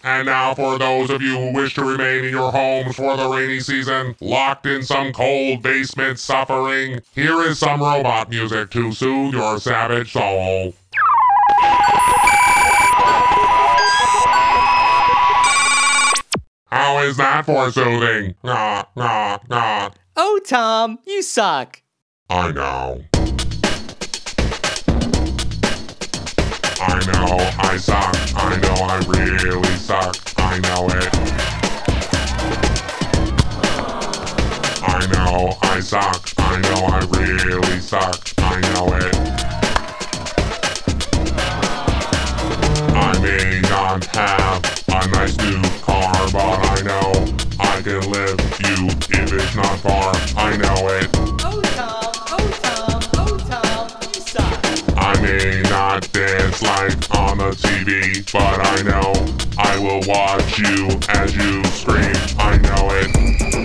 And now for those of you who wish to remain in your homes for the rainy season, locked in some cold basement suffering, here is some robot music to soothe your savage soul. How is that for soothing? Oh, Tom, you suck. I know. I know I suck. I know I really suck. I know it. I know I suck. I know I really suck. I know it. I may not have a nice new car, but I know I can lift you if it's not far. I know it. Oh, Tom, oh, Tom, oh, Tom, you suck. I may not dance like on the TV, but I know I will watch you as you scream. I know it.